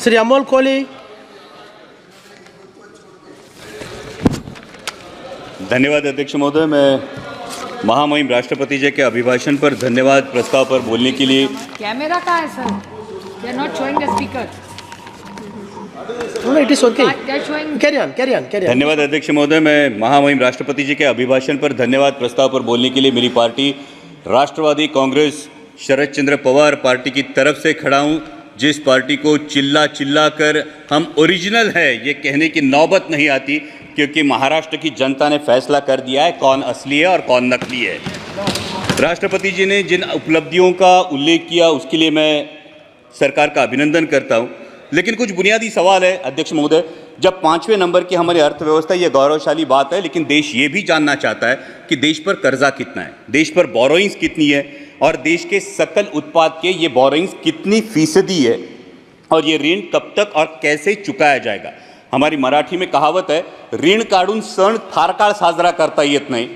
श्री अमोल कोहली। धन्यवाद अध्यक्ष महोदय। मैं महामहिम राष्ट्रपति जी के अभिभाषण पर धन्यवाद प्रस्ताव पर बोलने के लिए। कैमरा कहाँ है sir? They are not showing the speaker. No, it is okay. They are showing. Carry on. धन्यवाद अध्यक्ष महोदय। मैं महामहिम राष्ट्रपति जी के अभिभाषण पर धन्यवाद प्रस्ताव पर बोलने के लिए मेरी पार्टी राष्ट्रवादी कांग्रेस शरद चंद्र पवार पार्टी की तरफ से खड़ा हूँ, जिस पार्टी को चिल्ला कर हम ओरिजिनल है ये कहने की नौबत नहीं आती, क्योंकि महाराष्ट्र की जनता ने फैसला कर दिया है कौन असली है और कौन नकली है। राष्ट्रपति जी ने जिन उपलब्धियों का उल्लेख किया उसके लिए मैं सरकार का अभिनंदन करता हूं, लेकिन कुछ बुनियादी सवाल है अध्यक्ष महोदय। जब 5वें नंबर की हमारी अर्थव्यवस्था, ये गौरवशाली बात है, लेकिन देश ये भी जानना चाहता है कि देश पर कर्जा कितना है, देश पर बोरोइंग्स कितनी है और देश के सकल उत्पाद के ये बोरोइंग्स कितनी फीसदी है और ये ऋण कब तक और कैसे चुकाया जाएगा। हमारी मराठी में कहावत है, ऋण काढून सण फार काळ साजरा करता येत नाही।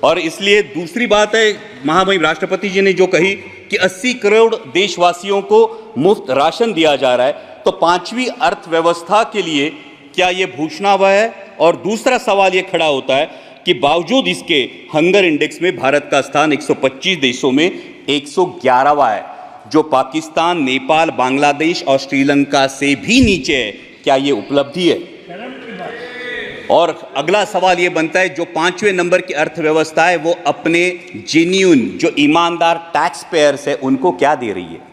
और इसलिए दूसरी बात है, महामहिम राष्ट्रपति जी ने जो कही कि 80 करोड़ देशवासियों को मुफ्त राशन दिया जा रहा है, तो 5वीं अर्थव्यवस्था के लिए क्या ये घोषणावा है? और दूसरा सवाल ये खड़ा होता है कि बावजूद इसके हंगर इंडेक्स में भारत का स्थान 125 देशों में 111वां है, जो पाकिस्तान, नेपाल, बांग्लादेश और श्रीलंका से भी नीचे है। क्या ये उपलब्धि है? और अगला सवाल ये बनता है, जो 5वें नंबर की अर्थव्यवस्था है वो अपने जेन्युइन जो ईमानदार टैक्स पेयर्स है उनको क्या दे रही है?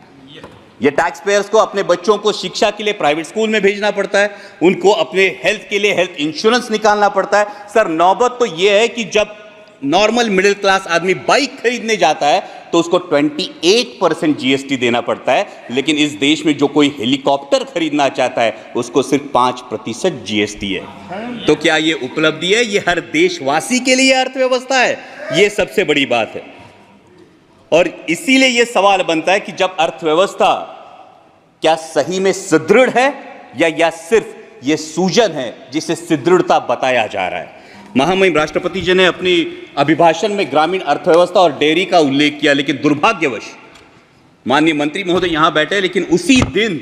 ये टैक्स पेयर्स को अपने बच्चों को शिक्षा के लिए प्राइवेट स्कूल में भेजना पड़ता है, उनको अपने हेल्थ के लिए हेल्थ इंश्योरेंस निकालना पड़ता है। सर, नौबत तो ये है कि जब नॉर्मल मिडिल क्लास आदमी बाइक खरीदने जाता है तो उसको 28% जीएसटी देना पड़ता है, लेकिन इस देश में जो कोई हेलीकॉप्टर खरीदना चाहता है उसको सिर्फ 5% जीएसटी है। तो क्या ये उपलब्धि है? ये हर देशवासी के लिए अर्थव्यवस्था है? ये सबसे बड़ी बात है। और इसीलिए ये सवाल बनता है कि जब अर्थव्यवस्था क्या सही में सुदृढ़ है या सिर्फ ये सूजन है जिसे सुदृढ़ता बताया जा रहा है। महामहिम राष्ट्रपति जी ने अपनी अभिभाषण में ग्रामीण अर्थव्यवस्था और डेयरी का उल्लेख किया, लेकिन दुर्भाग्यवश माननीय मंत्री महोदय यहां बैठे, लेकिन उसी दिन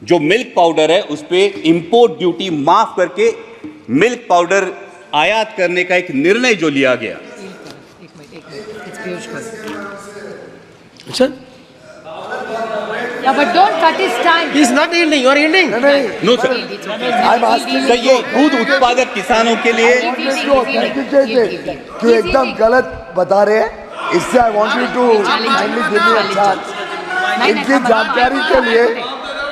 जो मिल्क पाउडर है उस पर इंपोर्ट ड्यूटी माफ करके मिल्क पाउडर आयात करने का एक निर्णय जो लिया गया। Sir? Yeah, but don't cut his time. He is not yielding. You are yielding. No sir, sir ये दूध उत्पादक किसानों के लिए क्यों एकदम गलत बता रहे हैं, इससे I want you to kindly give me a chance. इनकी जानकारी के लिए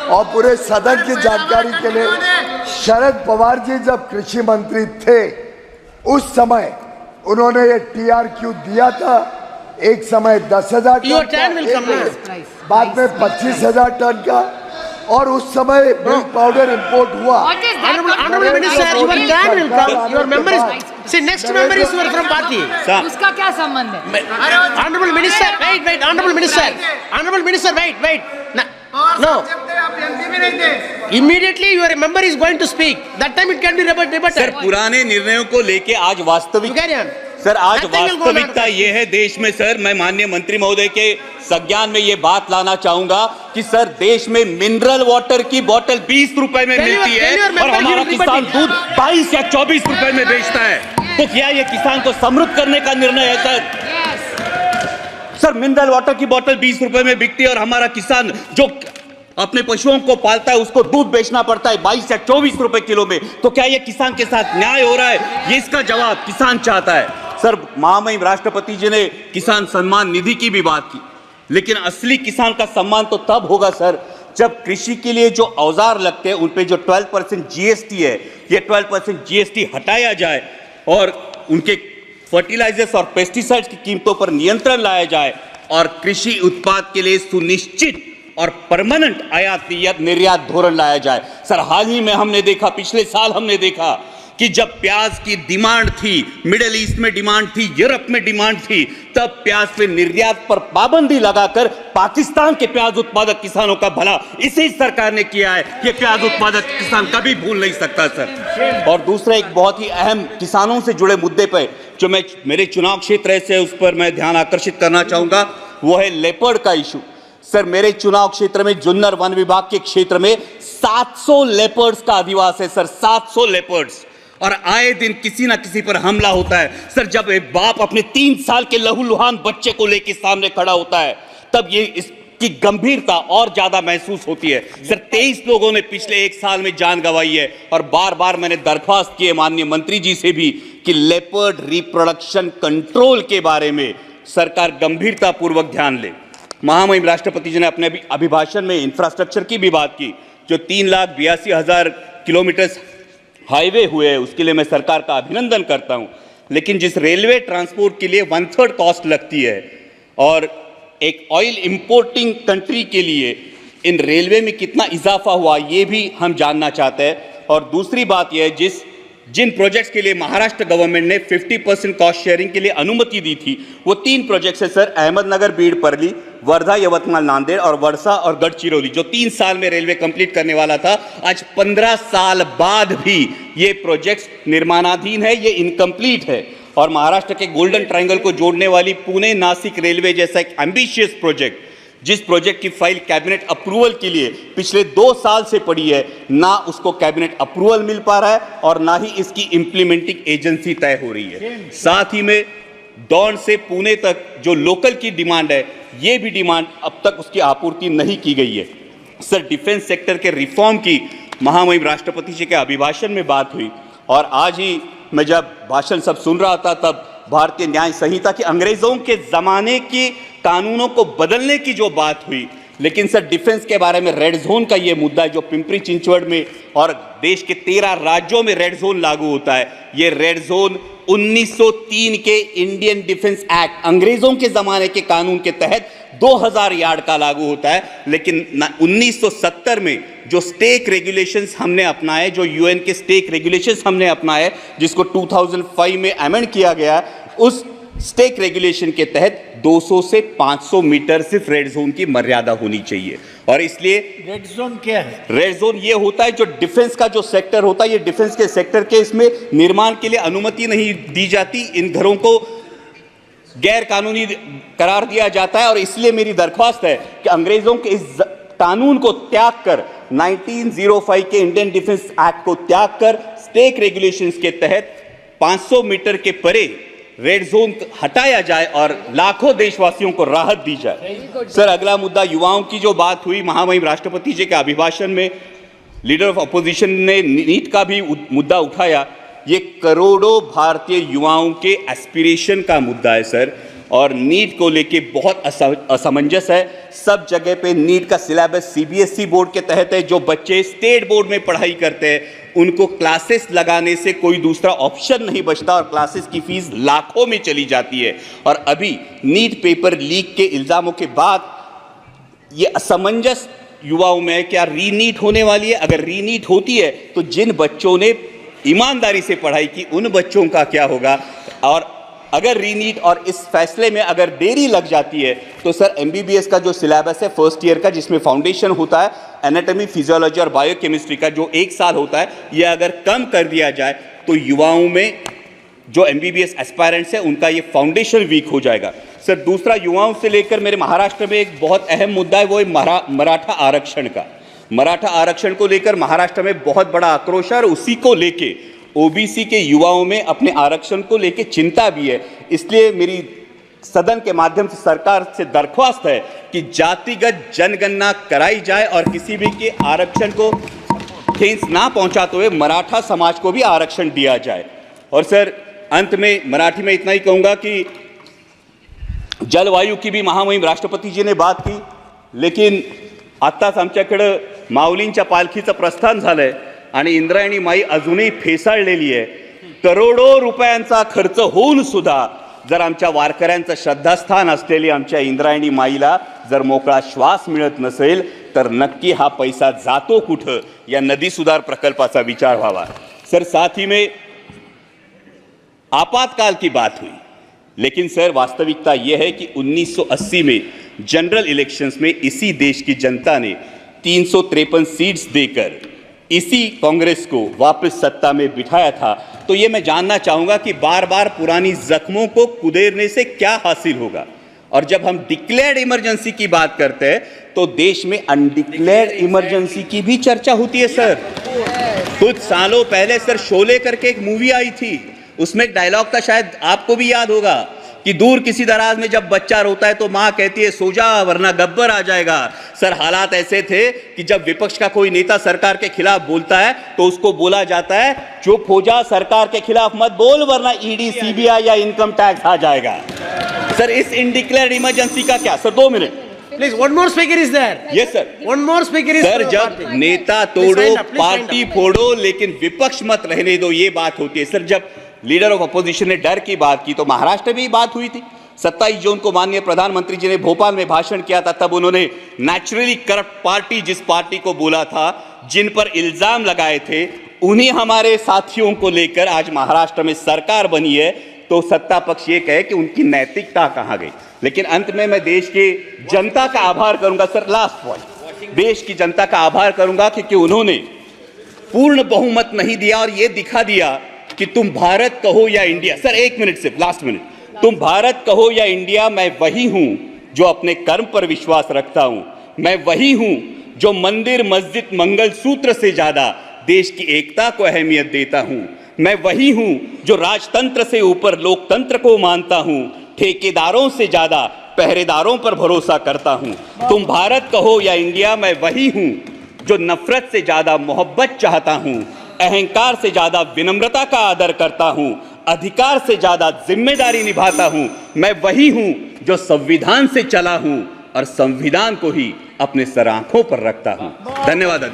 और पूरे सदन की जानकारी के लिए, शरद पवार जी जब कृषि मंत्री थे उस समय उन्होंने ये टीआरक्यू दिया था। एक समय 10,000 टन, बाद में 25,000 टन का, और उस समय मिल्क पाउडर इंपोर्ट हुआ। Honorable Minister, your turn will come. Your member is. See, next member is from party. उसका क्या संबंध है? Honorable Minister, wait. Honorable Minister, wait. No. Immediately your member is going to speak. That time it can be debated. Sir, पुराने निर्णयों को लेके आज वास्तविक, Carry on. सर आज वास्तविकता ये है देश में। सर, मैं माननीय मंत्री महोदय के संज्ञान में ये बात लाना चाहूंगा कि सर, देश में मिनरल वाटर की बोतल 20 रुपए में मिलती है और हमारा किसान दूध 22 या 24 रुपए में बेचता है। तो क्या ये किसान को समृद्ध करने का निर्णय है? सर, मिनरल वाटर की बोतल 20 रुपए में बिकती है और हमारा किसान जो अपने पशुओं को पालता है उसको दूध बेचना पड़ता है 22 या 24 रुपए किलो में। तो क्या ये किसान के साथ न्याय हो रहा है? ये इसका जवाब किसान चाहता है। सर, महामहिम राष्ट्रपति जी ने किसान सम्मान निधि की भी बात की, लेकिन असली किसान का सम्मान तो तब होगा सर जब कृषि के लिए जो औजार लगते हैं उन पे जो 12% जीएसटी है, ये 12% जीएसटी हटाया जाए और उनके फर्टिलाइजर्स और पेस्टिसाइड्स की कीमतों पर नियंत्रण लाया जाए और कृषि उत्पाद के लिए सुनिश्चित और परमानेंट आयात निर्यात धोरण लाया जाए। सर, हाल ही में हमने देखा, पिछले साल हमने देखा कि जब प्याज की डिमांड थी, मिडिल ईस्ट में डिमांड थी, यूरोप में डिमांड थी, तब प्याज पे निर्यात पर पाबंदी लगाकर पाकिस्तान के प्याज उत्पादक किसानों का भला इसी सरकार ने किया है। ये प्याज उत्पादक किसान कभी भूल नहीं सकता सर। और दूसरा एक बहुत ही अहम किसानों से जुड़े मुद्दे पर जो मेरे चुनाव क्षेत्र से उस पर मैं ध्यान आकर्षित करना चाहूंगा, वो है लेपर्ड का इशू। सर मेरे चुनाव क्षेत्र में जुन्नर वन विभाग के क्षेत्र में 700 लेपर्ड्स का अधिवास है सर, 700 लेपर्ड्स, और आए दिन किसी ना किसी पर हमला होता है सर। जब एक बाप अपने 3 साल के लहूलुहान बच्चे को लेकर सामने खड़ा होता है तब ये इसकी गंभीरता और ज्यादा महसूस होती है सर। 23 लोगों ने पिछले 1 साल में जान गंवाई है, और बार बार मैंने दरख्वास्त की है माननीय मंत्री जी से भी कि लेपर्ड रिप्रोडक्शन कंट्रोल के बारे में सरकार गंभीरता पूर्वक ध्यान ले। महामहिम राष्ट्रपति जी ने अपने अभिभाषण में इंफ्रास्ट्रक्चर की भी बात की। जो 3,82,000 किलोमीटर हाईवे हुए हैं उसके लिए मैं सरकार का अभिनंदन करता हूं, लेकिन जिस रेलवे ट्रांसपोर्ट के लिए 1/3 कॉस्ट लगती है और एक ऑयल इंपोर्टिंग कंट्री के लिए इन रेलवे में कितना इजाफा हुआ ये भी हम जानना चाहते हैं। और दूसरी बात यह है जिन प्रोजेक्ट्स के लिए महाराष्ट्र गवर्नमेंट ने 50% कॉस्ट शेयरिंग के लिए अनुमति दी थी वो 3 प्रोजेक्ट्स है सर, अहमदनगर बीड परली, वर्धा यवतमाल नांदेड़ और वर्षा और गढ़चिरौली, जो 3 साल में रेलवे कंप्लीट करने वाला था। आज 15 साल बाद भी ये प्रोजेक्ट्स निर्माणाधीन है, ये इनकम्प्लीट है। और महाराष्ट्र के गोल्डन ट्रायंगल को जोड़ने वाली पुणे नासिक रेलवे जैसा एक एम्बिशियस प्रोजेक्ट, जिस प्रोजेक्ट की फाइल कैबिनेट अप्रूवल के लिए पिछले 2 साल से पड़ी है, ना उसको कैबिनेट अप्रूवल मिल पा रहा है और ना ही इसकी इंप्लीमेंटिंग एजेंसी तय हो रही है। साथ ही में दौंड से पुणे तक जो लोकल की डिमांड है ये भी डिमांड अब तक उसकी आपूर्ति नहीं की गई है सर। डिफेंस सेक्टर के रिफॉर्म की महामहिम राष्ट्रपति जी के अभिभाषण में बात हुई, और आज ही मैं जब भाषण सब सुन रहा था तब भारतीय न्याय संहिता की अंग्रेजों के जमाने की कानूनों को बदलने की जो बात हुई, लेकिन सर डिफेंस के बारे में रेड जोन का ये मुद्दा जो पिंपरी चिंचवड़ में और देश के 13 राज्यों में रेड जोन लागू होता है, ये रेड जोन 1903 के इंडियन डिफेंस एक्ट अंग्रेजों के जमाने के कानून के तहत 2000 यार्ड का लागू होता है। लेकिन 1970 में जो स्टेक रेगुलेशंस हमने अपनाए, जो यूएन के स्टेक रेगुलेशंस हमने अपनाए, जिसको 2005 में अमेंड किया गया, उस स्टेक रेगुलेशन के तहत 200 से 500 मीटर सिर्फ रेड जोन की मर्यादा होनी चाहिए। और इसलिए रेड जोन क्या है? रेड जोन ये होता है जो डिफेंस का जो सेक्टर होता है, ये डिफेंस के सेक्टर के इसमें निर्माण के लिए अनुमति नहीं दी जाती, इन घरों को गैर कानूनी करार दिया जाता है। और इसलिए मेरी दरख्वास्त है कि अंग्रेजों के इस कानून को त्याग कर 1905 के इंडियन डिफेंस एक्ट को त्याग कर स्टेक रेगुलेशंस के तहत 500 मीटर के परे रेड जोन हटाया जाए और लाखों देशवासियों को राहत दी जाए। सर अगला मुद्दा युवाओं की जो बात हुई महामहिम राष्ट्रपति जी के अभिभाषण में, लीडर ऑफ अपोजिशन ने नीट का भी मुद्दा उठाया। ये करोड़ों भारतीय युवाओं के एस्पिरेशन का मुद्दा है सर, और नीट को लेके बहुत असमंजस है। सब जगह पे नीट का सिलेबस सीबीएसई बोर्ड के तहत है। जो बच्चे स्टेट बोर्ड में पढ़ाई करते हैं उनको क्लासेस लगाने से कोई दूसरा ऑप्शन नहीं बचता, और क्लासेस की फीस लाखों में चली जाती है। और अभी नीट पेपर लीक के इल्जामों के बाद ये असमंजस युवाओं में है, क्या रीनीट होने वाली है? अगर रीनीट होती है तो जिन बच्चों ने ईमानदारी से पढ़ाई की उन बच्चों का क्या होगा? और अगर रीनीट और इस फैसले में अगर देरी लग जाती है तो सर एमबीबीएस का जो सिलेबस है फर्स्ट ईयर का, जिसमें फाउंडेशन होता है एनाटॉमी, फिजियोलॉजी और बायोकेमिस्ट्री का, जो 1 साल होता है, ये अगर कम कर दिया जाए तो युवाओं में जो एमबीबीएस एस्पायरेंट्स है उनका ये फाउंडेशन वीक हो जाएगा। सर दूसरा युवाओं से लेकर मेरे महाराष्ट्र में एक बहुत अहम मुद्दा है, वो है मराठा आरक्षण का। मराठा आरक्षण को लेकर महाराष्ट्र में बहुत बड़ा आक्रोश है और उसी को लेके ओबीसी के युवाओं में अपने आरक्षण को लेके चिंता भी है। इसलिए मेरी सदन के माध्यम से सरकार से दरख्वास्त है कि जातिगत जनगणना कराई जाए और किसी भी के आरक्षण को ठेस ना पहुंचाते हुए मराठा समाज को भी आरक्षण दिया जाए। और सर अंत में मराठी में इतना ही कहूंगा कि जलवायु की भी महामहिम राष्ट्रपति जी ने बात की, लेकिन आत्ताच आमच्याकडे माऊलींच्या पालखीचं प्रस्थान झालंय आणि इंद्रायणी माई अजूनही फेसाळलेली आहे। करोडो रुपयांचा खर्च होऊन सुद्धा जर आमच्या वारकऱ्यांचं श्रद्धास्थान असलेली आमच्या इंद्रायणी माईला जर मोकळा श्वास मिळत नसेल तर नक्की हा पैसा जातो कुठं, या नदी सुधार प्रकल्पाचा विचार व्हावा। सर साथ ही में आपातकाल की बात हुई, लेकिन सर वास्तविकता यह है कि 1980 में जनरल इलेक्शंस में इसी देश की जनता ने 353 सीट्स देकर इसी कांग्रेस को वापस सत्ता में बिठाया था। तो ये मैं जानना चाहूंगा कि बार बार पुरानी जख्मों को कुदेरने से क्या हासिल होगा? और जब हम डिक्लेयर्ड इमरजेंसी की बात करते हैं तो देश में अनडिक्लेयर्ड इमरजेंसी की भी चर्चा होती है सर। कुछ सालों पहले सर शोले करके एक मूवी आई थी, उसमें एक डायलॉग था, शायद आपको भी याद होगा, कि दूर किसी दराज में जब बच्चा रोता है तो मां कहती है सो जा वरना गब्बर आ जाएगा। सर हालात ऐसे थे कि जब विपक्ष का कोई नेता सरकार के खिलाफ बोलता है तो उसको बोला जाता है चुप हो जा, सरकार के खिलाफ मत बोल वरना ईडी सीबीआई या इनकम टैक्स आ जाएगा। सर इस इनडिक्लेयर्ड इमरजेंसी का क्या? Sir 2 minute Please, one more speaker is there. Yes sir. One more speaker is sir there. जब नेता तोड़ो पार्टी फोड़ो लेकिन विपक्ष मत रहने दो, ये बात होती है। सर जब लीडर ऑफ अपोजिशन ने डर की बात की तो महाराष्ट्र में भी बात हुई थी। 27 जून को माननीय प्रधानमंत्री जी ने भोपाल में भाषण किया था, तब उन्होंने नेचुरली करप्ट पार्टी जिस पार्टी को बोला था, जिन पर इल्जाम लगाए थे, उन्हीं हमारे साथियों को लेकर आज महाराष्ट्र में सरकार बनी है। तो सत्ता पक्ष ये कहे कि उनकी नैतिकता कहां गई। लेकिन अंत में मैं देश की जनता का आभार करूंगा सर, लास्ट पॉइंट, देश की जनता का आभार करूंगा क्योंकि उन्होंने पूर्ण बहुमत नहीं दिया और ये दिखा दिया कि तुम भारत कहो या इंडिया। सर 1 मिनट से लास्ट मिनट, तुम भारत कहो या इंडिया, मैं वही हूं जो अपने कर्म पर विश्वास रखता हूं। मैं वही हूं जो मंदिर मस्जिद मंगल सूत्र से ज्यादा देश की एकता को अहमियत देता हूं। मैं वही हूं जो राजतंत्र से ऊपर लोकतंत्र को मानता हूं, ठेकेदारों से ज्यादा पहरेदारों पर भरोसा करता हूं। तुम भारत कहो या इंडिया, मैं वही हूं जो नफरत से ज्यादा मोहब्बत चाहता हूं, अहंकार से ज्यादा विनम्रता का आदर करता हूं, अधिकार से ज्यादा जिम्मेदारी निभाता हूं। मैं वही हूं जो संविधान से चला हूं और संविधान को ही अपने सर आंखों पर रखता हूं। धन्यवाद।